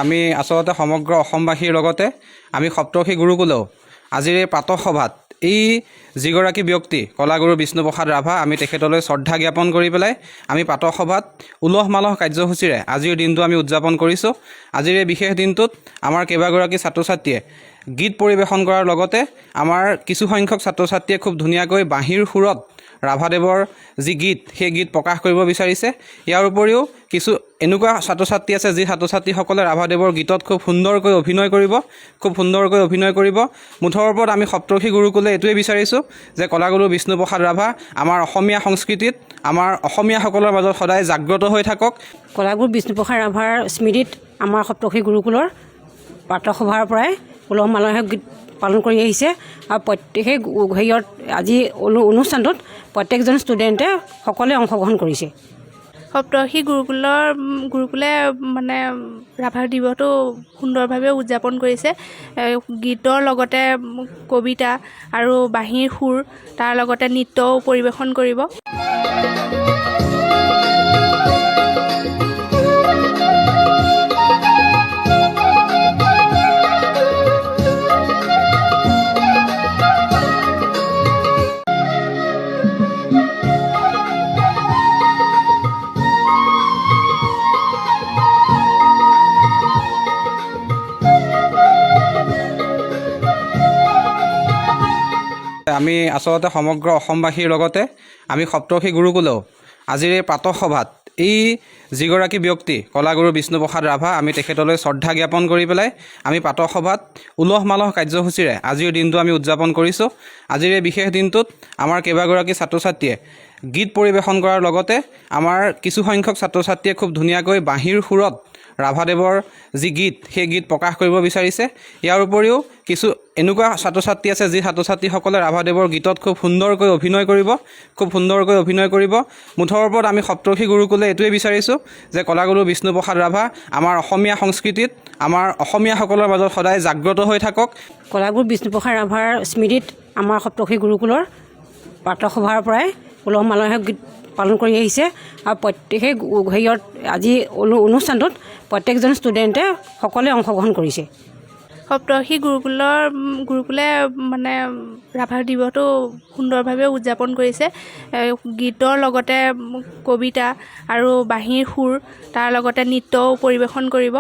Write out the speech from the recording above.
আমি আচলতে সমগ্ৰ অসমবাসীৰ লগতে আমি সপ্তৰ্ষি গুৰুকুলেও আজিৰ এই প্ৰাতঃ সভাত এই যিগৰাকী ব্যক্তি কলাগুৰু বিষ্ণুপ্ৰসাদ ৰাভা আমি তেখেতলৈ শ্ৰদ্ধা জ্ঞাপন কৰি পেলাই আমি প্ৰাতঃ সভাত উলহ মালহ কাৰ্যসূচীৰে আজিৰ দিনটো আমি উদযাপন কৰিছোঁ। আজিৰ এই বিশেষ দিনটোত আমাৰ কেইবাগৰাকী ছাত্ৰ ছাত্ৰীয়ে গীত পৰিৱেশন কৰাৰ লগতে আমাৰ কিছু সংখ্যক ছাত্ৰ ছাত্ৰীয়ে খুব ধুনীয়াকৈ বাঁহীৰ সুৰত ৰাভাদেৱৰ যি গীত সেই গীত প্ৰকাশ কৰিব বিচাৰিছে। ইয়াৰ উপৰিও কিছু এনেকুৱা ছাত্ৰ ছাত্ৰী আছে যি ছাত্ৰ ছাত্ৰীসকলে ৰাভাদেৱৰ গীতত খুব সুন্দৰকৈ অভিনয় কৰিব। মুঠৰ ওপৰত আমি সপ্তৰ্ষি গুৰুকুলে এইটোৱে বিচাৰিছোঁ যে কলাগুৰু বিষ্ণুপ্ৰসাদ ৰাভা আমাৰ অসমীয়া সংস্কৃতিত আমাৰ অসমীয়াসকলৰ মাজত সদায় জাগ্ৰত হৈ থাকক। কলাগুৰু বিষ্ণুপ্ৰসাদ ৰাভাৰ স্মৃতিত আমাৰ সপ্তৰ্ষি গুৰুকুলৰ প্ৰাতঃ সভাৰ পৰাই উলহ মালহে গীত পালন কৰি আহিছে আৰু প্ৰত্যেকেই হেৰিয়ত আজি অনুষ্ঠানটোত প্ৰত্যেকজন ষ্টুডেণ্টে সকলোৱে অংশগ্ৰহণ কৰিছে। সপ্তৰ্ষি গুৰুকুলে মানে ৰাভা দিৱসটো সুন্দৰভাৱে উদযাপন কৰিছে। গীতৰ লগতে কবিতা আৰু বাঁহীৰ সুৰ তাৰ লগতে নৃত্যও পৰিৱেশন কৰিব। আমি আচলতে সমগ্ৰ অসমবাসীৰ লগতে আমি সপ্তৰ্ষি গুৰুকুলেও আজিৰ এই প্ৰাতঃ সভাত এই যিগৰাকী ব্যক্তি কলাগুৰু বিষ্ণুপ্ৰসাদ ৰাভা আমি তেখেতলৈ শ্ৰদ্ধা জ্ঞাপন কৰি পেলাই আমি প্ৰাতঃ সভাত উলহ মালহ কাৰ্যসূচীৰে আজিৰ দিনটো আমি উদযাপন কৰিছোঁ। আজিৰ এই বিশেষ দিনটোত আমাৰ কেইবাগৰাকী ছাত্ৰ ছাত্ৰীয়ে গীত পৰিৱেশন কৰাৰ লগতে আমাৰ কিছু সংখ্যক ছাত্ৰ ছাত্ৰীয়ে খুব ধুনীয়াকৈ বাঁহীৰ সুৰত ৰাভাদেৱৰ যি গীত সেই গীত প্ৰকাশ কৰিব বিচাৰিছে। ইয়াৰ উপৰিও কিছু এনেকুৱা ছাত্ৰ ছাত্ৰী আছে যি ছাত্ৰ ছাত্ৰীসকলে ৰাভাদেৱৰ গীতত খুব সুন্দৰকৈ অভিনয় কৰিব। মুঠৰ ওপৰত আমি সপ্তৰ্ষি গুৰুকুলে এইটোৱে বিচাৰিছোঁ যে কলাগুৰু বিষ্ণুপ্ৰসাদ ৰাভা আমাৰ অসমীয়া সংস্কৃতিত আমাৰ অসমীয়াসকলৰ মাজত সদায় জাগ্ৰত হৈ থাকক। কলাগুৰু বিষ্ণুপ্ৰসাদ ৰাভাৰ স্মৃতিত আমাৰ সপ্তৰ্ষি গুৰুকুলৰ প্ৰাতঃ সভাৰ পৰাই উলহ মালহে গীত পালন কৰি আহিছে আৰু প্ৰত্যেকেই হেৰিয়ত আজি অনুষ্ঠানটোত প্ৰত্যেকজন ষ্টুডেণ্টে সকলোৱে অংশগ্ৰহণ কৰিছে। সপ্তৰ্ষি গুৰুকুলে মানে ৰাভা দিৱসটো সুন্দৰভাৱে উদযাপন কৰিছে। গীতৰ লগতে কবিতা আৰু বাঁহীৰ সুৰ তাৰ লগতে নৃত্যও পৰিৱেশন কৰিব।